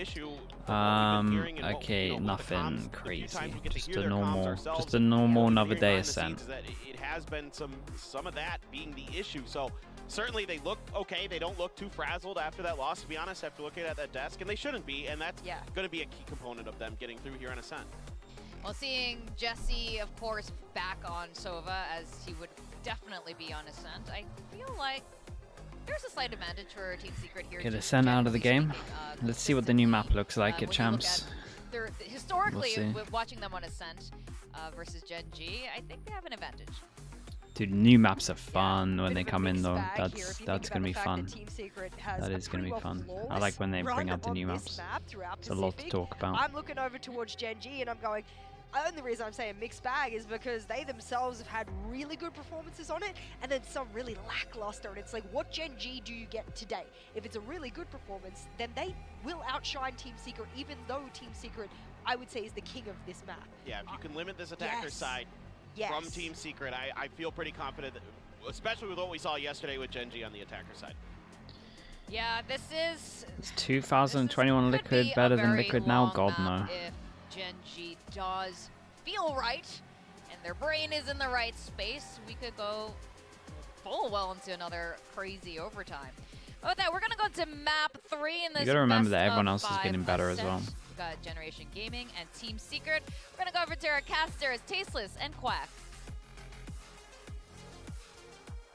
issue. Okay, nothing crazy. Just a normal another day Ascent. It has been some of that being the issue. So certainly they look okay. They don't look too frazzled after that loss, to be honest, after looking at that desk, and they shouldn't be, and that's going to be a key component of them getting through here on Ascent. Well, seeing Jesse, of course, back on Sova, as he would definitely be on Ascent, I feel like there's a slight advantage for Team Secret here. Get Ascent out of the game. Let's see what the new map looks like at Champs. Historically, watching them on Ascent versus GenG, I think they have an advantage. Dude, new maps are fun when they come in though. That's gonna be fun. That is gonna be fun. I like when they bring out the new maps. It's a lot to talk about. I'm looking over towards GenG and I'm going, the only reason I'm saying mixed bag is because they themselves have had really good performances on it and then some really lackluster, and it's like, what GenG do you get today? If it's a really good performance, then they will outshine Team Secret, even though Team Secret, I would say, is the king of this map. Yeah, if you can limit this attacker side from Team Secret, I feel pretty confident, that, especially with what we saw yesterday with GenG on the attacker side. Yeah, this is... Is 2021 Liquid better than Liquid now? God, no. If GenG does feel right, and their brain is in the right space, we could go full well into another crazy overtime. But with that, we're going to go to map 3 in this. You got to remember that everyone else is getting better as well. We've got Generation Gaming and Team Secret. We're going to go over to our casters, Tasteless and Quack.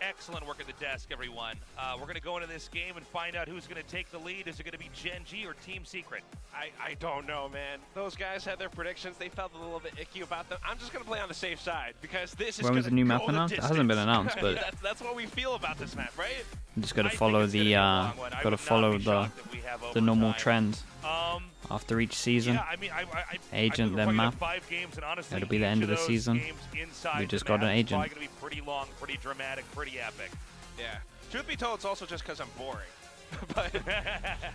Excellent work at the desk, everyone. We're going to go into this game and find out who's going to take the lead. Is it going to be GenG or Team Secret? I don't know, man. Those guys had their predictions. They felt a little bit icky about them. I'm just going to play on the safe side because this is when was the new map announced? It hasn't been announced, but that's what we feel about this map, right? You just got to follow the the normal trend. After each season, yeah, I mean, agent, then map. 5 games, and honestly, it'll be the end of the season. We just got an agent. It's probably going to be pretty long, pretty dramatic, pretty epic. Yeah. Truth be told, it's also just because I'm boring. But,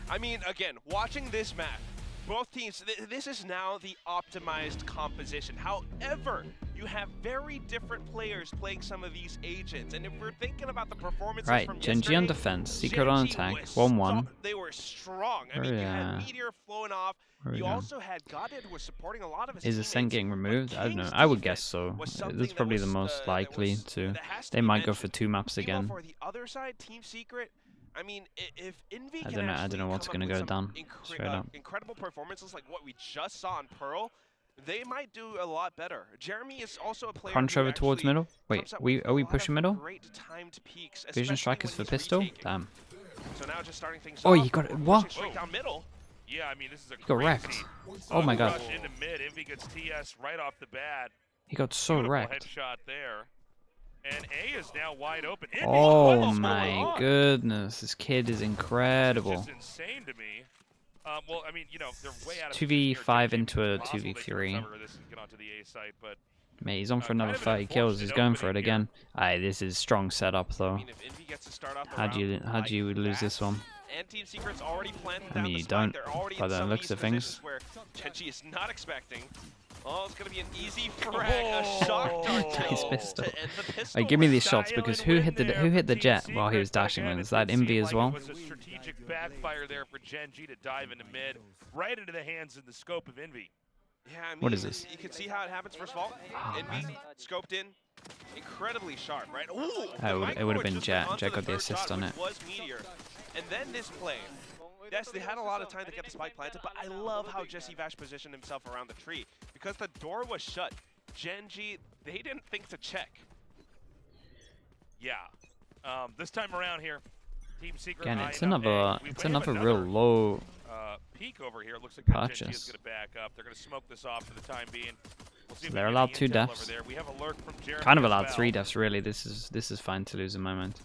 I mean, again, watching this map, both teams, this is now the optimized composition. However, you have very different players playing some of these agents. And if we're thinking about the performances from GenG on defense, Secret on attack, 1-1. They were strong. I mean, you had Meteor flowing off. You also had Godhead, who was supporting a lot of his Is Ascent getting removed? I don't know. I would guess so. That's probably the most likely to. They might go for 2 maps again. For the other side, Team Secret, I mean, if Envy I don't know what's going to go down. Straight up. Incredible performances like what we just saw on Pearl, they might do a lot better. Jeremy is also a player. Crunch over towards middle. Wait, are we pushing middle? Peaks, Vision strikers for pistol. Damn. So now just starting things off, you got it. What? Straight down middle. Yeah, I mean, this is a got wrecked. Oh my god. Into mid. Envy gets TS right off the bat. He got so wrecked. Headshot there. And A is now wide open. Envy oh my goodness, this kid is incredible. It's just insane to me. Well, I mean, you know, they're way out of 2v5 into a 2v3. Mate, he's on for another 30 kills. He's going for it again. Aye, this is strong setup though. How do you lose this one? And Team Secret's already planted I mean, you don't, by the looks of things. GenG is not expecting. Oh, it's going to be an easy frag, a shock dart Nice pistol. Alright, give me these shots, because who hit the jet while he was dashing? Was that Envy as well? It was a strategic backfire there for GenG to dive into mid, right into the hands and the scope of Envy. Yeah, I mean, what is this? You can see how it happens first of all. Envy scoped in, incredibly sharp, right? Ooh, it would have been Jet. Jet got the assist on it. Was Meteor. And then this play. Yes, they had a lot of time to get the spike planted, but I love how Jesse Vash positioned himself around the tree. Because the door was shut, GenG, they didn't think to check. Yeah. This time around here, Team Secret. Again, it's another real low peak over here. Looks like purchase. GenG is going to back up. They're going to smoke this off for the time being. We'll see so they're allowed 2 deaths. We have a lurk from Jeremy kind of allowed 3 deaths, really. This is fine to lose a moment.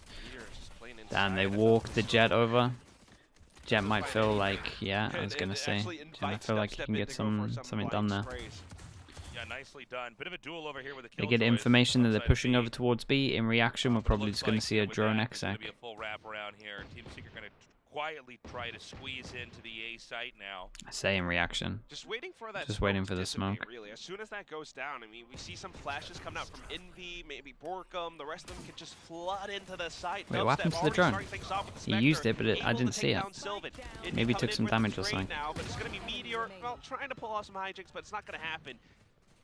Damn, they walked the Jet over. Jet might feel like, yeah, I was gonna say, Jet might feel like he can get something done there. Yeah, nicely done. Bit of a duel over here with the they get information that they're pushing over towards B. In reaction, we're probably just gonna see a drone exec. Be a full wrap around here. Team Secret gonna quietly try to squeeze into the A site now. Same reaction. Just waiting for that. Just waiting for the smoke. Really, as soon as that goes down, I mean, we see some flashes coming out from Envy, maybe Borkum. The rest of them can just flood into the site. Wait, what happened to the drone? He used it, but I didn't see it. Maybe took some damage or something. Now, but it's going to be Meteor. Well, trying to pull off some hijinks, but it's not going to happen.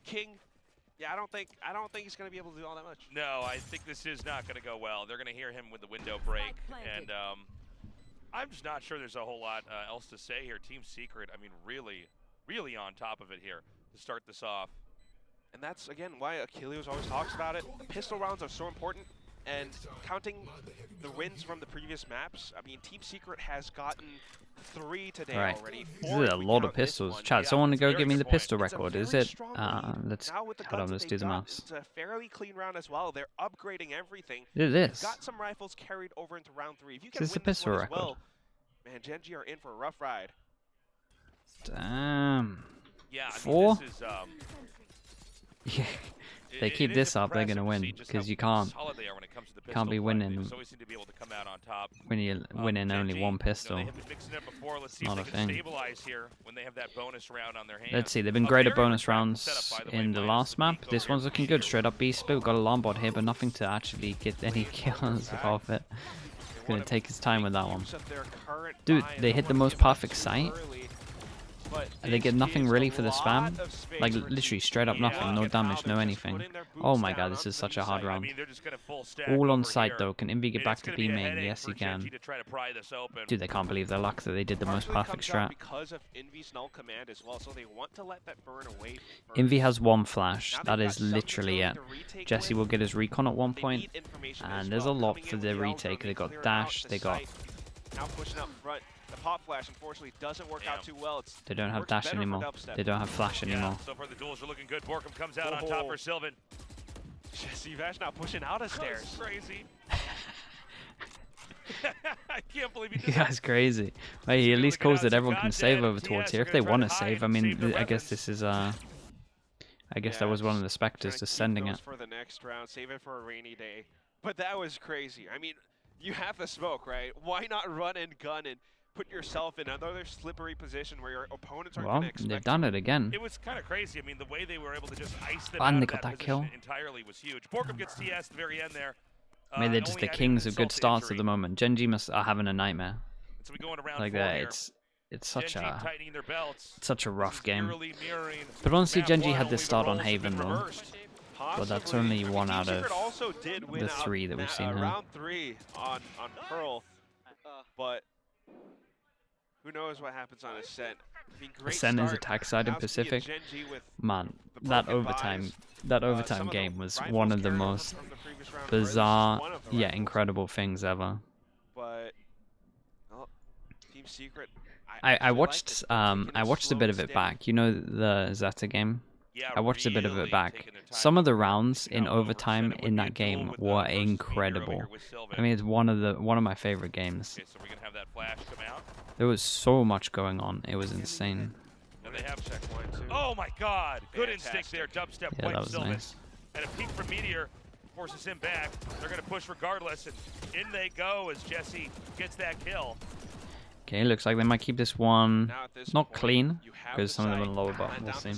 King. Yeah, I don't think he's going to be able to do all that much. No, I think this is not going to go well. They're going to hear him with the window break, and I'm just not sure there's a whole lot else to say here. Team Secret, I mean, really on top of it here to start this off. And that's, again, why Achilles always talks about it. The pistol rounds are so important, and counting the wins from the previous maps, I mean, Team Secret has gotten 3 today already. This is a lot of pistols. Chat, someone to go give me the pistol record. Is it? Let's do the maths. It's a fairly clean round as well. They're upgrading everything. It is. Got some rifles carried over into round 3. If you can This is a win this pistol one record. as well, man, GenG are in for a rough ride. Damn. Yeah, I 4? mean, this is, Yeah. If they keep this up, they're gonna win because you can't be winning when you're winning only one pistol. Not a thing. Let's see, they've been great at bonus rounds in the last map. This one's looking good. Straight up B split. We've got a alarm bot here, but nothing to actually get any kills off it. It's gonna take his time with that one. Dude, they hit the most perfect site. And they get nothing really for the spam, like literally straight up nothing, no damage, no anything. Oh my god, this is such a hard round. All on site though, can Envy get back to B main? Yes he can. Dude, they can't believe their luck that they did the most perfect strat. Envy has 1 flash, that is literally it. Jesse will get his recon at one point, and there's a lot for the retake. They got dash, they got... Now pushing up front. The pop flash unfortunately doesn't work out too well. They don't have dash anymore. They don't have flash anymore. So far the duels are looking good. Borkum comes out on top for Sylvan. Jesse Vash now pushing out of stairs. Crazy. I can't believe he did that. That's crazy. Wait, he at least calls that everyone can save over towards here if they want to save. I mean, I guess this is I guess that was one of the specters just sending it. For the next round, save it for a rainy day. But that was crazy. I mean, you have the smoke, right? Why not run and gun and put yourself in another slippery position where your opponents aren't going to expect they've done it again. It was kind of crazy. I mean, the way they were able to just ice them And out they of got that position kill. entirely was huge. Borkum gets TS at the very end there. I mean, they're just the kings of good starts at the moment. GenG are having a nightmare. So we go into round like 4 that, here. it's such a rough This is game. eerily mirroring But honestly, map GenG 1, had this only start the on roles have been Haven though. reversed. But that's only one out of also did win the 3 that we've seen here. Round 3 on Pearl, but who knows what happens on Ascent. I mean, Ascent is attack side in Pacific. Man, that overtime game was one of the most bizarre yet incredible things ever. But well, Team Secret. I watched a bit of it back. You know the Zeta game? I watched a bit of it back. Some of the rounds in overtime in that game were incredible. I mean, it's one of my favorite games. There was so much going on. It was insane. Oh my god! Good instinct there, dubstep. Yeah, that was nice. And a peek from Meteor forces him back. They're going to push regardless, and in they go as Jesse gets that kill. Okay, looks like they might keep this one not clean, because some of them are lower bottom, we'll see.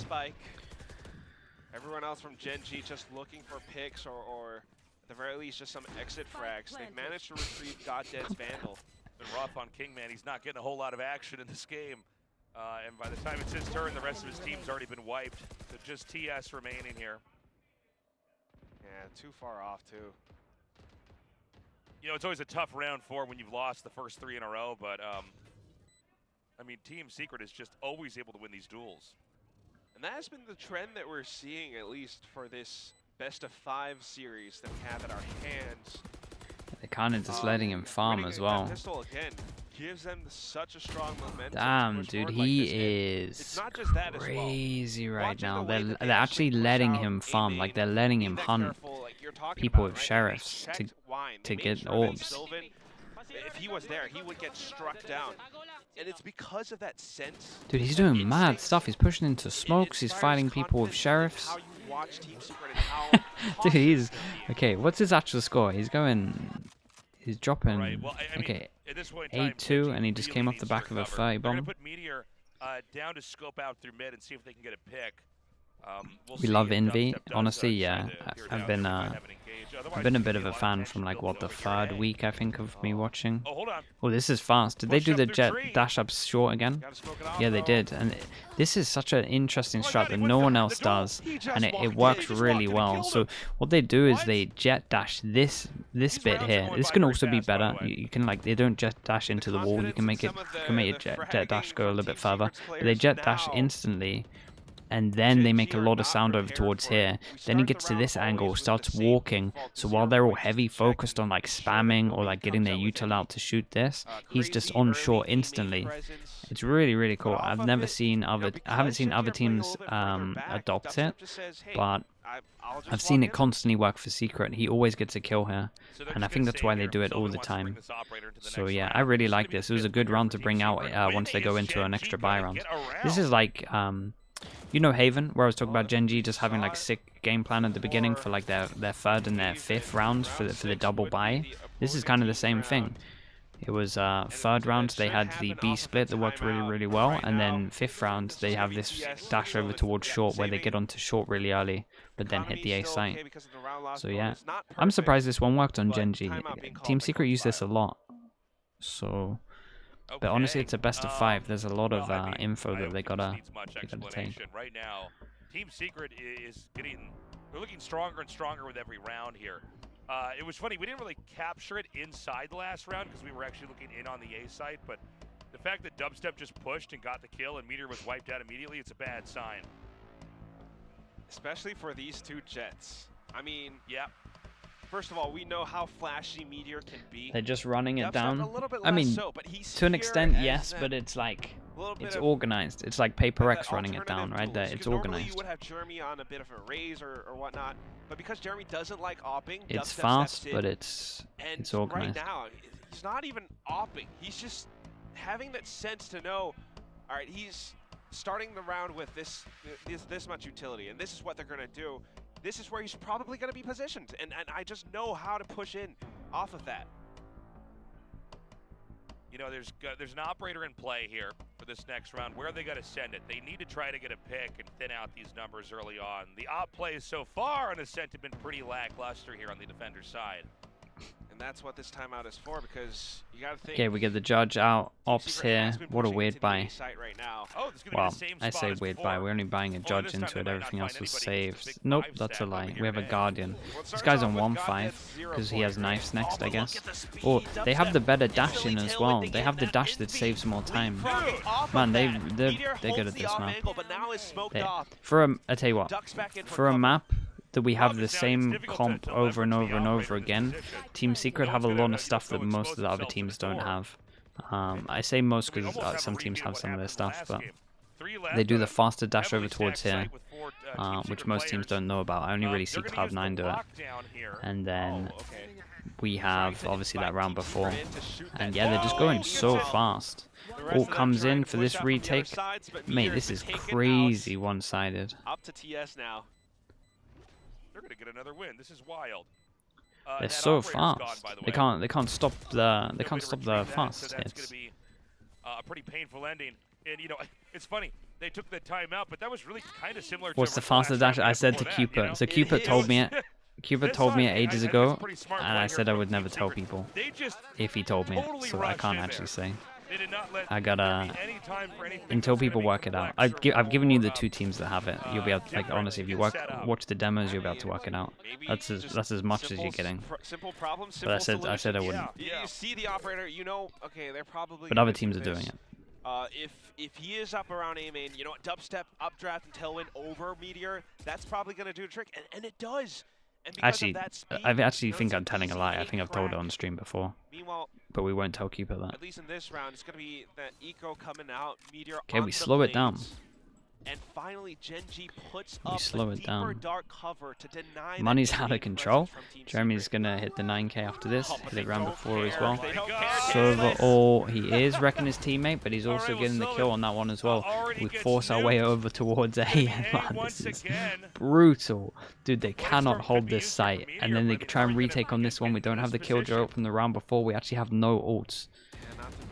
Everyone else from GenG just looking for picks or at the very least just some exit frags. They've managed to retrieve Goddead's Vandal. Been rough on Kingman. He's not getting a whole lot of action in this game. And by the time it's his turn, the rest of his team's already been wiped. So just TS remaining here. Yeah, too far off too. You know, it's always a tough round 4 when you've lost the first 3 in a row, but I mean, Team Secret is just always able to win these duels. And that has been the trend that we're seeing, at least for this best-of-5 series that we have at our hands. They're kind of just letting him farm as well. Pistol again gives them such a strong momentum. Damn, dude, he is crazy right now. They're actually letting him farm, like they're letting him hunt people with sheriffs to get orbs. If he was there, he would get struck down. And it's because of that sense. Dude, he's doing mad stuff. He's pushing into smokes. He's fighting people with sheriffs. Dude, he's... Okay, what's his actual score? He's He's dropping. Right. Well, I mean, Okay, at this point in time, 8-2, and he just really came off needs the to back of a recover. 30 They're bomb. gonna put Meteor down to scope out through mid and see if they can get a pick. We'll We see love if Envy. Dubstep does, Honestly, try yeah. to peer I've down been there, might have an engage. I've Otherwise, been a it's bit gonna of be a fan lot of from like tension what the building over here. third week I think of me watching. Oh, hold on. Oh, this is fast. Did they Push do up the through jet tree. dash up short again? Gotta smoke it off, Yeah, they though. did, and this is such an interesting Oh my strat God, that he no went one for else the duel. does, He just and it walked in. works He just really walked in and well. killed So him. what they do is What? they jet dash this These bit rounds are here. going This by can very also be fast, by the better. way. You can like they don't jet dash into the wall. You can make it jet dash go a little bit further. But they jet dash instantly, and then they make a lot of sound over towards here. Then he gets to this angle, starts walking. So while they're all heavy focused on like spamming or like getting their util out to shoot this, he's just on short instantly. It's really, really cool. I haven't seen other teams adopt it, but I've seen it constantly work for Secret. He always gets a kill here, and I think that's why they do it all the time. So yeah, I really like this. It was a good round to bring out once they go into an extra buy round. This is like you know Haven, where I was talking about GenG just having like sick game plan at the beginning for like their third and their fifth rounds for the double buy. This is kind of the same thing. It was third round they had the B split that worked really, really well, and then fifth round they have this dash over towards short where they get onto short really early, but then hit the A site. So yeah, I'm surprised this one worked on GenG. Team Secret used this a lot. So, but honestly, it's a best of 5. There's a lot of info that they gotta take. Right now, Team Secret is they're looking stronger and stronger with every round here. It was funny, we didn't really capture it inside the last round because we were actually looking in on the A site, but the fact that Dubstep just pushed and got the kill and Meteor was wiped out immediately, it's a bad sign. Especially for these two jets. I mean, yeah. First of all, we know how flashy Meteor can be. They're just running it Dubstep down. a little bit I mean, less so, but he's to an here extent, as yes, that but it's like little bit it's of organized. It's like Paper the X running it down, right? alternative There, tools, it's 'cause normally organized. you would have Jeremy on a bit of a raise or whatnot, but because Jeremy doesn't like opping, It's Dubstep fast, steps but in, it's and organized. right now, he's not even opping. He's just having that sense to know, all right, he's starting the round with this much utility, and this is what they're going to do. This is where he's probably going to be positioned, and I just know how to push in off of that. You know, there's an operator in play here for this next round. Where are they going to send it? They need to try to get a pick and thin out these numbers early on. The op plays so far on Ascent have been pretty lackluster here on the defender's side. And that's what this timeout is for, because you got to think. Okay, we get the judge out. Ops here. What a weird buy. Right now. Oh, this is gonna Well, be the same I spot say as weird before. buy. We're only buying a Only judge this time into they it. might not Everything find else was anybody with saved. big Nope, 5 that's a stack lie. over We have a here. Guardian. Well, it This starts guy's off on with 1-5 Guardian's 0 because he has point, knives right? next, I Look guess. at the speed, Oh, they have the Dubstep better dash in easily as well. tailing They to have the get dash that that envy. saves more time. Leapfrogging off Man, of they're that. good Meteor at holds this the off map. angle, but now is smoked off. I tell you what, Ducks back in for a cover. map that we have Problem the is now it's same difficult comp to over and leverage over the and over operator in this again, position. Team Secret No have a one's lot gonna of stuff that go most of the other expose teams themselves don't to the have. I say most We because almost have a some teams repeat of have what some of their happened stuff, last but game. 3 left they do on the a faster dash heavily over towards stacked here, site with 4, Team which Secret most teams players. don't know about. I only really see They're gonna use Cloud9 the do it. lockdown here. And then Oh, okay. we have obviously that round before. In to shoot And that yeah, they're just going Oh, so gets it. fast. The rest All of them comes trying in to for push this out from the other retake. sides, but Mate, Meteor's this been is taken out. crazy one-sided. Up to TS now. They're gonna get another win. This is wild. They're that so operator's gone, fast. by the They way. can't stop the No way to fast retrieve that, so that's hits. gonna be a pretty painful ending. And you know, it's funny. They took the timeout, but that was really kind of similar What's to the faster last dash? round I said to before that, Cupid. you know? So Cupid It told me is. it. Cupid This told me one, it I ages think ago, it's a pretty smart and play I here said I from would Team never tell Secret. people They just if he told me it, totally so I rushed can't in actually there. say. They did not let I gotta there be any time for anything until that's gonna people be work it out. complex or I've given you the more, 2 teams that have it. You'll be able to, like, different honestly, if you and set up. watch the demos, you'll be able to work it out. Maybe That's just as much as simple you're getting. Simple problem, simple But I said I solutions. wouldn't. Yeah. You see the operator, you know, okay, they're probably. But gonna other do teams are this. doing it. If he is up around A main, you know what, dubstep, updraft, and tailwind over Meteor, that's probably going to do the trick, and it does. And because Actually, of that speed, I actually think there's I'm telling a easy lie. I A think I've told it crack. on stream before, Meanwhile, but we won't tell Cupid that. at least in this round, it's going to be that eco coming out, Meteor Okay, on we the slow it down. blades. And finally, GenG puts We up slow a it deeper down. dark cover to deny that Money's out of main control. presence from Team Jeremy's Secret. gonna hit the 9K after this. Oh, but Hit it they round don't before as care. well. They don't care. So overall, he is wrecking his teammate, but he's also getting the kill on that one as well. We force our way over towards A, and man, this is brutal. Dude, they cannot hold this site, and then they try and retake on this one. We don't have the killjoy up from the round before. We actually have no ults.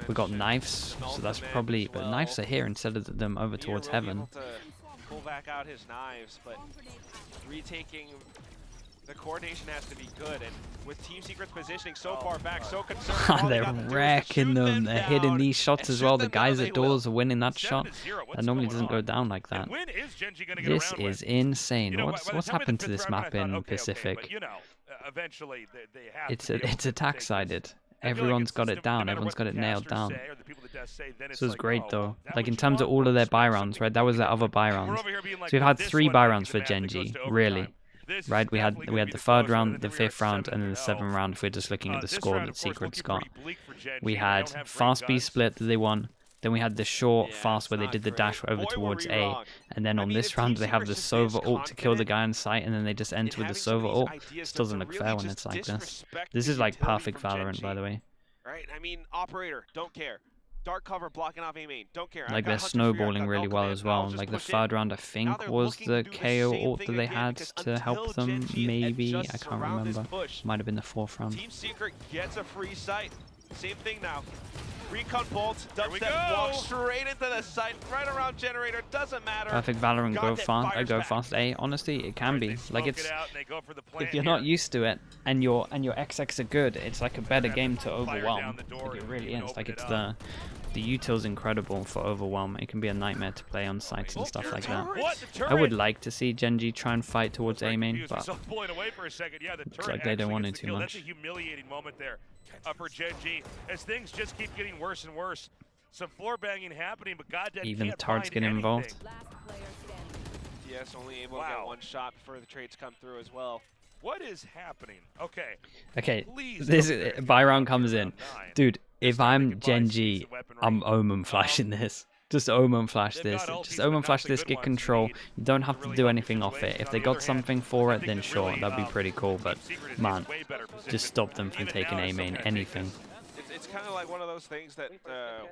We got knives, so that's probably, but knives are here instead of them over towards heaven. Pull back out his knives, but retaking, the coordination has to be good, and with Team Secret's positioning so far back, so concerned. They're wrecking them. They're hitting these shots as well. The guys at doors are winning that shot. That normally doesn't go down like that. This is insane. What's happened to this map in Pacific? It's attack sided. Everyone's got it down. Everyone's got it nailed down. This was great though. Like in terms of all of their buy rounds, right? That was their other buy rounds. So we've had 3 buy rounds for GenG, really. Right? We had the 3rd round, the 5th round, and then the 7th round if we're just looking at the score that Secret's got. We had fast B split that they won. Then we had the short fast where they did the dash over towards A. And then on this round they have the Sova ult to kill the guy on site, and then they just enter with the Sova ult. This doesn't look fair when it's like this. This is like perfect Valorant, by the way. Right? I mean, operator, don't care. Dark cover blocking off A main, don't care. Like they're snowballing really well as well. Like the 3rd round I think was the KO ult that they had to help them, maybe. I can't remember. Might have been the 4th round. Team Secret gets a free site. Same thing now. Recon bolts, dubstep walks straight into the site, right around generator, doesn't matter. Perfect Valorant go fast A. Honestly, it can be. Like it's, if you're not used to it and your XX are good, it's like a better game to overwhelm. Like it really is. Like it's the util's incredible for overwhelm. It can be a nightmare to play on sites and stuff like that. I would like to see GenG try and fight towards A main, but looks like they don't want to too much. That's a humiliating moment there for GenG as things just keep getting worse and worse. Some floor banging happening, but goddamn, even the turrets get involved. Yes, only able to get one shot before the trades come through as well. What is happening? Okay. Okay, this buy round comes in. Dude, if I'm GenG, I'm Omen flashing this. Just Omen flash this. Just Omen flash this, get control. You don't have to do anything off it. If they got something for it, then sure, that'd be pretty cool. But man, just stop them from taking A main, anything. It's kind of like one of those things that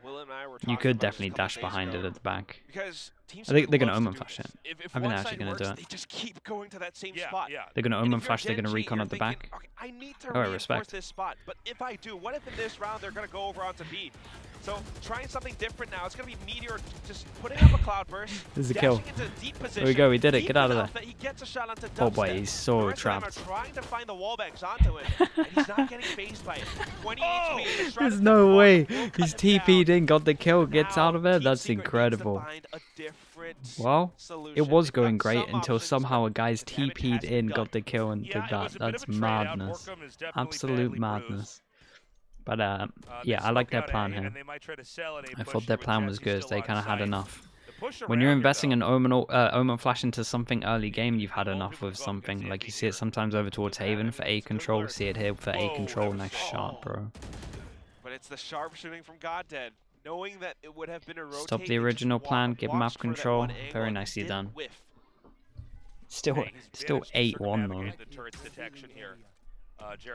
Will and I were talking You could about definitely dash behind it at the back. Because I think they're going to Omen flash it. If I think they're actually going to do it. They just keep going to that same spot. They're going to Omen flash, they're going to recon at the back. Okay, I need to reinforce this spot, but if I do, what if in this round they're going to go over onto B? So trying something different now. It's going to be Meteor just putting up a cloud burst. This is a kill. There we go, we did it. Get out of there. Oh boy, he's so trapped. Trying to find the wallbangs onto it, and he's not getting phased by it. 20 HP. There's no way. He's TP'd in, got the kill, gets out of it. That's incredible. Well, it was going great until somehow a guy's TP'd in, got the kill, and did that. That's madness. Absolute madness. But yeah, I like their plan here. I thought their plan was good. They kind of had enough. When you're investing an Omen flash into something early game, you've had enough with something. Like you see it sometimes over towards Haven for A control. See it here for A control. Nice shot, bro. But it's the sharpshooting from GodDead, knowing that it would have been a rotate. Stop the original plan. Give map control. Very nicely done. Still 8-1 though.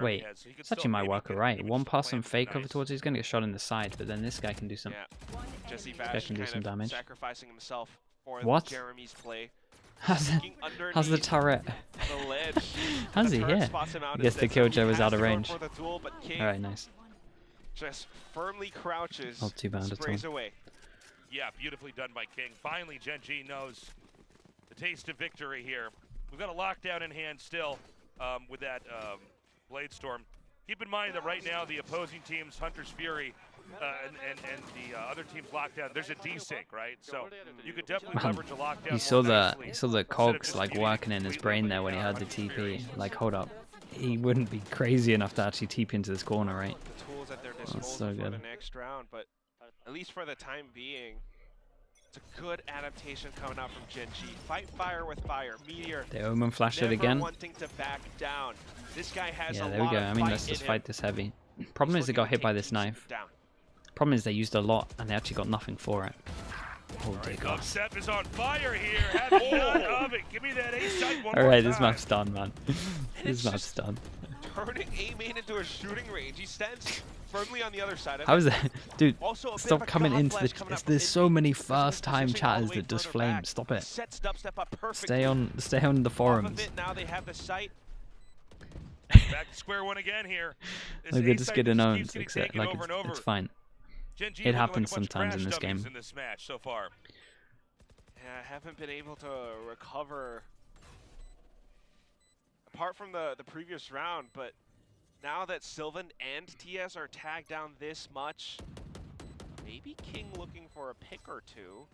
Wait, this actually might work alright. One pass and fake over towards, he's gonna get shot in the side, but then this guy can do some. This guy can do some damage. What? How's the turret? How's he here? I guess the killjoy was out of range. Alright, nice. Just firmly crouches. Not too bad at all. Yeah, beautifully done by King. Finally, GenG knows the taste of victory here. We've got a lockdown in hand still with that Blade Storm. Keep in mind that right now the opposing team's Hunter's Fury and the other team's lockdown, there's a desync, right? So you could definitely leverage a lockdown. You saw the cogs like working in his brain there when he heard the TP. Like, hold up, he wouldn't be crazy enough to actually TP into this corner, right? That's so good. For the next round, but at least for the time being, it's a good adaptation coming out from GenG. Fight fire with fire. Meteor. They Omen flashed it again. Wanting to back down. This guy has yeah, there we go. I mean, let's just fight this heavy. Problem is they got hit by this knife. Problem is they used a lot and they actually got nothing for it. Oh dear God. Ascent is on fire here. Have none of it. Give me that A site one more Alright, time. this map's done, man. This it's map's just done. Turning A main into a shooting range. He stands firmly on the other side of How it. is that? Dude, Also, a bit stop of a coming god into flash the... coming out from There's so mid many because of his first-time positioning all the chatters way that just further flame. back. Stop it. Sets dubstep up perfectly. Stay on the Off forums. of it, now they have the site. Back to square one again here. This Like, they're A just site getting just owned. keeps getting Except, taken like, over and over. it's fine. GenG It looking happens like a bunch of sometimes in crash this dummies game. in this match so far. Yeah, I haven't been able to recover apart from the previous round, but now that Sylvan and TS are tagged down this much, maybe King looking for a pick or two.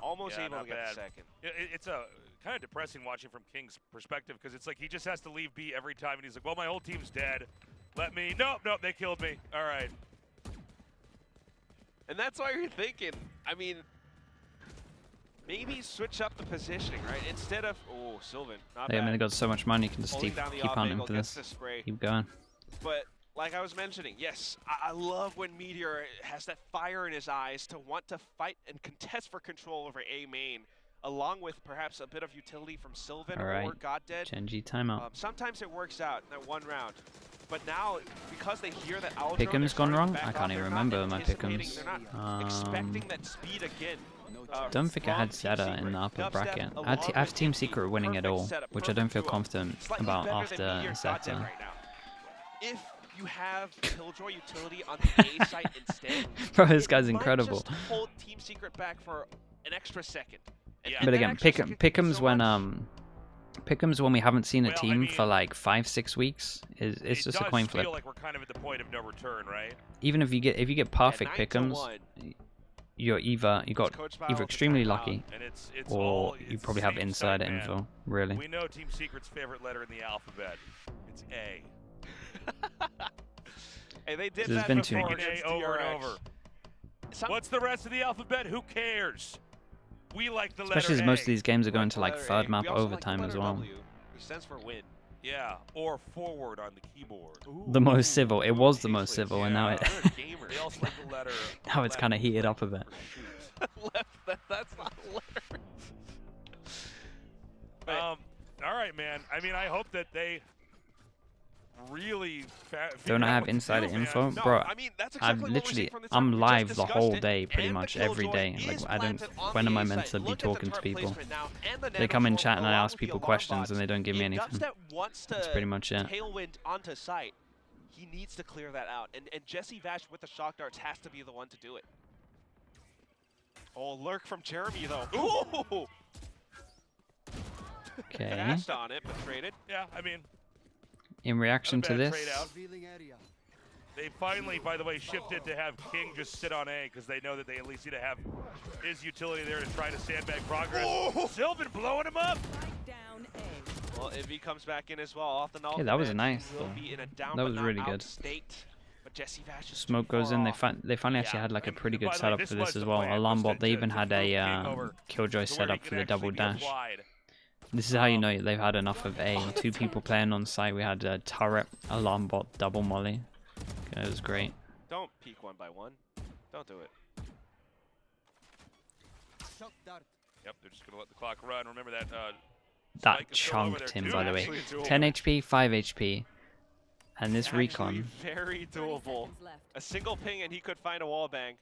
Almost Yeah, able not to get bad. the second. It's a kind of depressing watching from King's perspective because it's like he just has to leave B every time, and he's like, "Well, my whole team's dead. Let me." Nope, they killed me. All right. And that's why you're thinking, I mean, maybe switch up the positioning, right? Instead of, oh, Sylvan, not I mean, bad. they got so much money, you can just Holding keep down the off hunting angle, for gets this. the spray. Keep going. But like I was mentioning, yes, I love when Meteor has that fire in his eyes to want to fight and contest for control over A main, along with perhaps a bit of utility from Sylvan or GodDead. GenG timeout. Sometimes it works out in that one round. But now, because they hear that Aldro, Pick'em's gone wrong? I can't even remember my Pick'ems. They're not expecting that speed again. Don't think I had Zeta in the upper bracket. I have Team Secret winning it all, which I don't feel confident about after Zeta. Right now. If you have Killjoy utility on the A site instead, Bro, this guy's it might incredible. just hold Team Secret back for an extra second. And But that again, extra second can do Pick'em's so when much. Pick'em's when we haven't seen a Well, I team mean, for like 5-6 weeks. It's just a coin flip. It does feel like we're kind of at the point of no return, right? Even if you get perfect 9 to Pick'em's, 1. you got Coach Battle either to extremely timeout. lucky And it's or all, you it's probably the have same insider site, man. info. Really. We know Team Secret's favorite letter in the alphabet. It's A. Hey, they did There's that been too before many. against over and DRX. over. What's the rest of the alphabet? Who cares? We like the Especially as letter most A. of these games are going Like to the like letter third A. map We also like the overtime as letter well. W, which stands for win. Yeah, or forward on the keyboard. The most civil. It was the Ooh, most civil, and now yeah. it We're gamers. They also like the letter. now it's kind of heated up a bit. That's not a letter. All right, man. I mean, I hope that they really Don't I have insider info, No, bro? I mean, that's I'm exactly what we're seeing literally from the I'm top. We live just the whole discussed it, day, pretty and the much every Killjoy day. is Like I don't. planted on When the am I A meant site. to be Look at the talking to turret people? placement now, and the They come in nanoform chat and I along ask with the people alarm questions bots. and they don't give me If anything. Dubstep wants to That's pretty much it. tailwind onto site, he needs to clear that out. And Jesse Vash with the shock darts has to be the one to do it. Oh, lurk from Jeremy though. Ooh! Okay. Dashed on it, but traded. Yeah, I mean, In reaction to Not a bad this, trade out. They finally, by the way, shifted to have King just sit on A because they know that they at least need to have his utility there to try to sandbag progress. Oh! Sylvan blowing him up. Well, if he comes back in as well, off the Okay, that was ultimate, nice, he will though. be in a down That but was not really out good. state. But Jesse Vash is smoke too goes far in. off. They finally actually Yeah, had like a and pretty by good the way, setup this for was this as the well. plan, Alarm was bot. to- They even to had move a King over Killjoy to set where up he for could the double actually be dash. applied. This is how you know they've had enough of A. 2 people playing on site. We had a turret, alarm bot, double molly. Okay, it was great. Don't peek one by one. Don't do it. Yep, they're just gonna let the clock run. Remember that. That Spike is still over chunked there, him, too. by the way. Actually doable. 10 HP, 5 HP. And this Actually recon. very doable. A single ping and he could find a wall bang.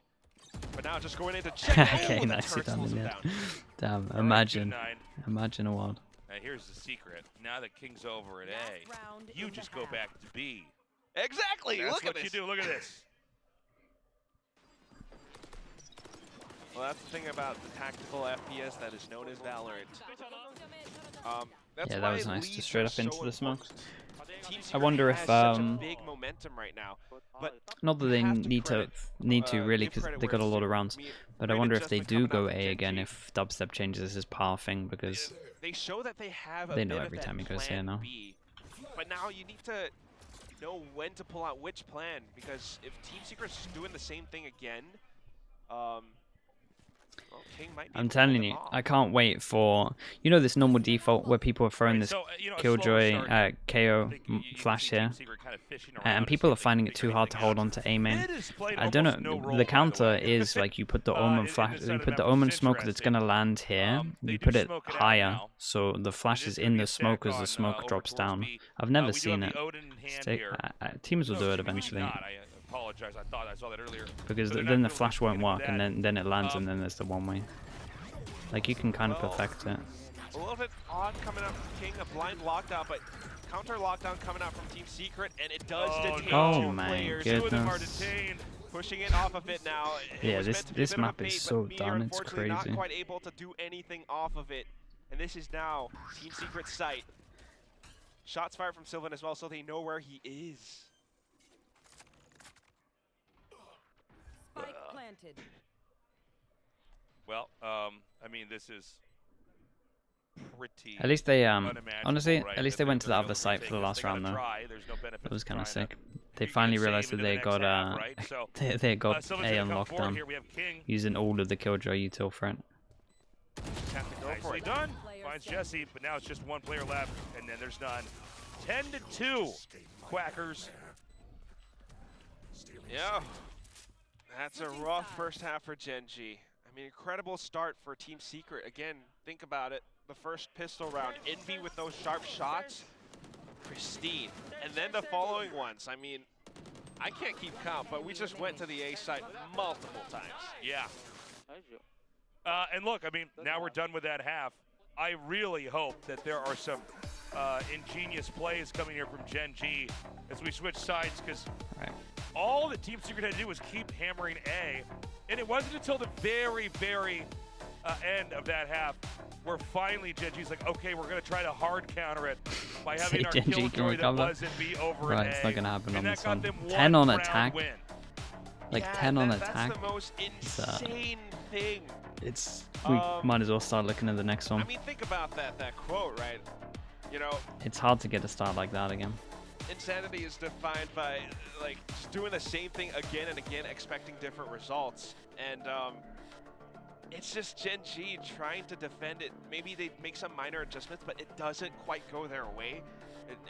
But now just going into check. Okay, Oh, the nicely turret done slows in him the down. end. Damn, All right, imagine. 2-9. Imagine a world. Now here's the secret. Now that King's over at A, you just go back to B. Exactly. That's Look what at you this. do. Look at this. Well, that's the thing about the tactical FPS that is known as Valorant. That's Yeah, that why was nice. leads Just straight are up into so the smoke. important. Team I Secret wonder has if, such a big momentum right now, but Not that you they have to need credit, to really, give because credit they where got a it's lot due. of rounds. I mean, But I great wonder if they adjustment do coming go out from A again, GenG. if Dubstep changes his power thing, because They show that they have a they bit know of every that time he goes here plan now. B. But now you need to know when to pull out which plan, because if Team Secret's doing the same thing again, well, King might be I'm telling you, off. I can't wait for, you know, this normal default where people are throwing this Killjoy, KO flash here, and people are finding it too hard to hold on to A main. I don't know. The counter is like you put the Omen flash, you put the Omen smoke that's gonna land here. You put it higher, so the flash is in the smoke as the smoke drops down. I've never seen it. Teams will do it eventually. Apologize, I thought I saw that earlier. Because then the flash won't work, and then it lands, and then there's the one way. Like you can kind of perfect it. A little bit odd coming out from King, a blind lockdown, but counter lockdown coming out from Team Secret, and it does detain two players. Goodness. Two of them are detained, pushing it off of it now. Yeah, this map is so done, it's crazy. Not quite able to do anything off of it, and this is now Team Secret's site. Shots fired from Sylvan as well, so they know where he is. Planted. Well, I mean, this is pretty. At least they honestly, at least they went to the other site for the last round though. It was kind of sick. They finally realized that they got they got A on lockdown using all of the Killjoy util threat. Nicely done. Finds Jesse, but now it's just one player left, and then there's none. 10-2, Quackers. Yeah. That's a rough first half for GenG. I mean, incredible start for Team Secret. Again, think about it. The first pistol round, Envy with those sharp shots, pristine. And then the following ones. I mean, I can't keep count, but we just went to the A site multiple times. Yeah. And look, I mean, now we're done with that half. I really hope that there are some ingenious plays coming here from GenG as we switch sides, because all that Team Secret had to do was keep hammering A, and it wasn't until the very, very end of that half where finally GenG's like, okay, we're going to try to hard counter it by having our Killjoy that wasn't B over right, A. It's not going to happen on this one. 10 on attack. Win. Like yeah, 10 on attack. That's the most insane thing. We might as well start looking at the next one. I mean, think about that quote, right? You know, it's hard to get a start like that again. Insanity is defined by like just doing the same thing again and again, expecting different results. And it's just GenG trying to defend it. Maybe they make some minor adjustments, but it doesn't quite go their way.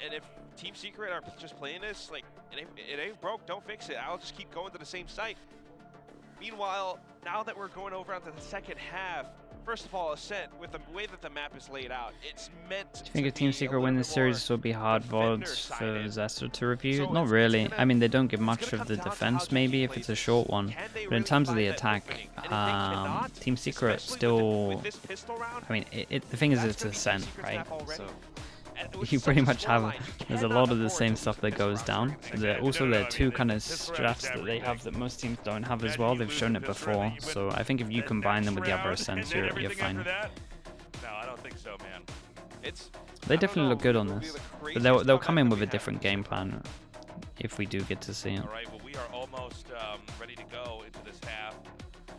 And if Team Secret are just playing this, like, it ain't broke, don't fix it. I'll just keep going to the same site. Meanwhile, now that we're going over onto the second half, first of all, Ascent, with the way that the map is laid out, it's meant to be. Do you think if Team Secret win this series, this will be hard VODs for Zester to review? Not really. I mean, they don't give much of the defense, maybe, if it's a short one. But in terms of the attack, Team Secret still... I mean, the thing is, it's Ascent, right? So you pretty much have, there's a lot of the same stuff that goes down. Also, there are two kind of strats that they have that most teams don't have as well. They've shown it before, so I think if you combine them with the other Ascents, you're fine. No, I don't think so, man. They definitely look good on this, but they'll come in with a different game plan if we do get to see it. All right, well, we are almost ready to go into this half.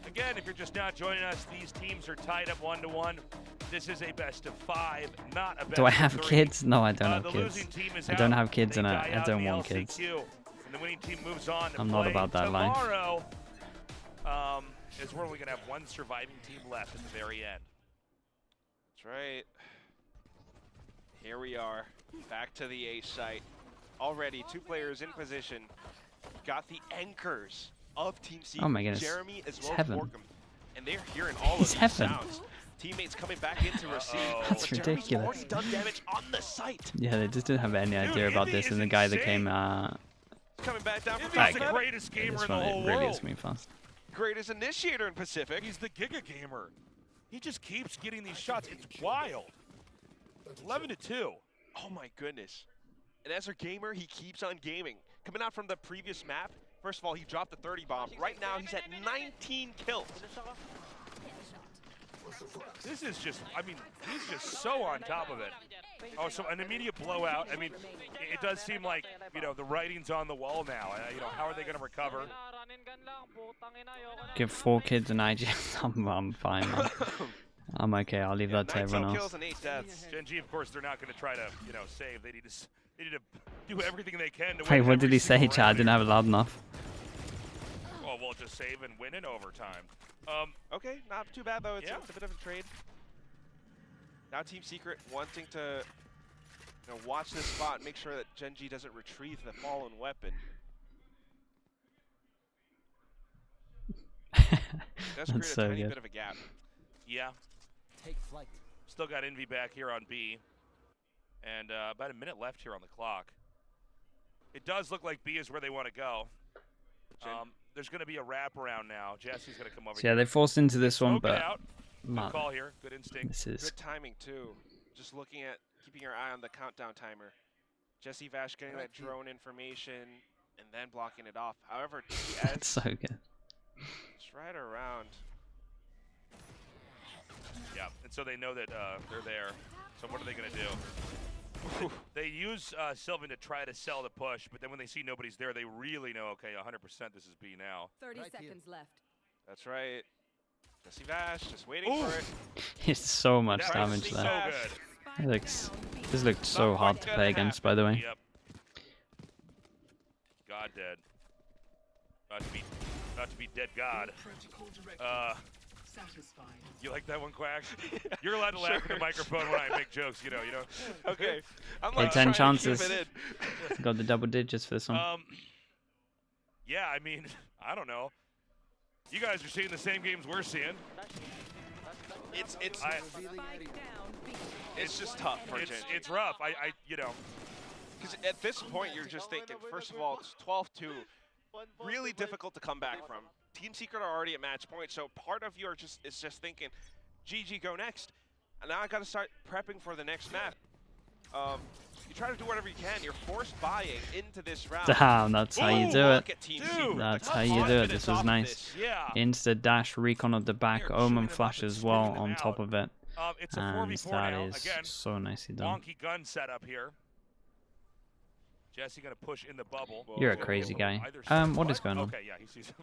Again, if you're just now joining us, these teams are tied up 1-1. This is a best of 5, not a best Do I have of 3. kids? No, I don't have kids. I don't have kids, and I don't want kids. And the winning team moves on to I'm not about that life. Tomorrow is where we're going to have one surviving team left at the very end. That's right. Here we are, back to the A site. Already 2 players in position. Got the anchors of Team Secret. Oh my goodness. Jeremy as well as Borkham. And they're hearing all of these sounds. Teammates coming back in to receive. That's ridiculous. Already done damage on the site. Yeah, they just didn't have any idea about this, and the guy that came coming back down from He's the greatest gamer in the whole really world. is me fast. Greatest initiator in Pacific. He's the Giga Gamer. He just keeps getting these shots. It's wild. 11-2. Oh my goodness. And as a gamer, he keeps on gaming. Coming out from the previous map, first of all, he dropped the 30 bomb. Right now, he's at 19 kills. This is just, I mean, he's just so on top of it. Oh, so an immediate blowout. I mean, it does seem like, you know, the writing's on the wall now. You know, how are they going to recover? Give 4 kids an IG. I'm fine, man. I'm okay. I'll leave that to everyone else. GenG, of course, they're not going to try to, you know, save. They need to do everything they can to Wait, win what did every he say, single Chad? I round didn't have it loud enough. Oh, well, just save and win in overtime. Okay, not too bad though. It's a bit of a trade. Now Team Secret wanting to watch this spot and make sure that GenG doesn't retrieve the fallen weapon. Does create so a tiny good. bit of a gap. Yeah. Take flight. Still got Envy back here on B. And about a minute left here on the clock. It does look like B is where they want to go. There's going to be a wraparound now. Jesse's going to come over So yeah, here. they forced into this one, Smoke it but out. Good man, call here. Good instinct. this is Good timing too. Just looking at keeping your eye on the countdown timer. Jesse Vash getting that drone information and then blocking it off. However, that's TS so good. it's right around. Yeah, and so they know that they're there. So what are they going to do? They use Sylvan to try to sell the push, but then when they see nobody's there, they really know, okay, 100% this is B now. 30 seconds left. That's right. Jesse Vash just waiting for it. It's so much That damage was there. So good. It looks, this looked so hard to play against, by the way. Yep. God dead. Not to be dead God. You like that one, Quack? You're allowed to laugh in the microphone when I make jokes, you know. Okay. I'm Okay, like 10 trying to keep chances. it in. Got the double digits for this one. Yeah, I mean, I don't know. You guys are seeing the same games we're seeing. It's just tough for GenG. It's rough. You know. Because at this point, you're just thinking, first of all, it's 12-2. Really difficult to come back from. Team Secret are already at match point, so part of you is just thinking, GG, go next. And now I got to start prepping for the next map. You try to do whatever you can. You're forced buying into this round. Damn, that's how you do it. Dude, That's how you do it. This was nice. Yeah. Insta dash, recon at the back, They're omen chewing them flash up and as well spitting them on top out. of it. It's a And 4v4 that now. is Again, so nicely done. wonky gun setup here. Jesse gonna push in the bubble. You're a crazy guy. Either side. What is going on? Okay, yeah, he sees him.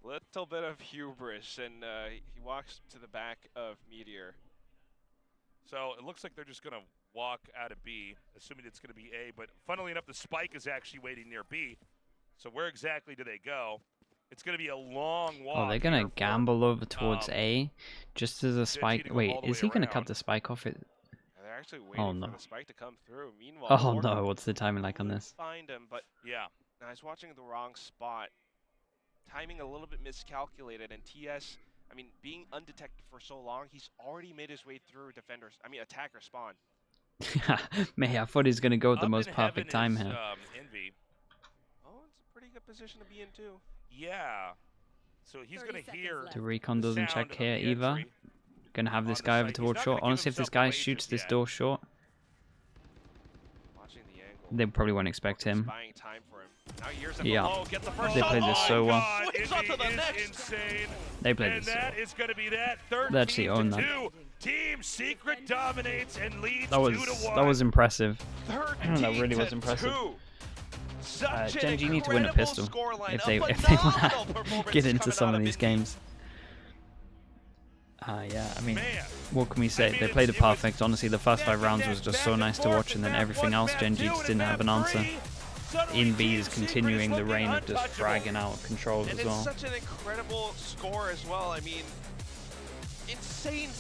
Little bit of hubris, and he walks to the back of Meteor. So it looks like they're just gonna walk out of B, assuming it's gonna be A. But funnily enough, the spike is actually waiting near B. So where exactly do they go? It's gonna be a long walk. Oh, they're gonna here for, gamble over towards A, just as a spike. to go Wait, all the is way he gonna around. cut the spike off it? They're actually waiting no. for the spike to come through. Meanwhile, Oh Morgan no, what's the timing like on this? find him, but yeah. now he's watching the wrong spot. Timing a little bit miscalculated, and TS, I mean, being undetected for so long, he's already made his way through attacker spawn. Mate, I thought he was gonna go with the Up most in perfect heaven time is, here. Envy. Oh, it's a pretty good position to be in too. Yeah. So he's 30 gonna seconds hear left. The recon the doesn't sound check of here the either. entry Gonna have on this the guy over site. He's towards not short. gonna give Honestly, if this himself guy away shoots just this yet. door short, Watching the angle. they probably won't expect him. Buying time for him. Now years Yeah. below, get the first They shot. played this Oh so my well. God, swings on to Envy the is next. insane. They played And this so that well. is going to be that. 13 They actually owned to that. 2. Team Secret dominates and leads That 2-1. was impressive. 13 That really was to impressive. 2. Such an GenG need to win a incredible pistol scoreline. if A they want phenomenal to performance get into coming some out of of these Envy. games. Yeah, I mean, Man. what can we say? mean, They played it it was perfect. Honestly, the first 5 rounds was just so nice to watch, and then everything else, GenG just didn't have an answer. Envy is continuing the reign of just dragging out of control And as well. it's such an incredible score as well. I mean, insane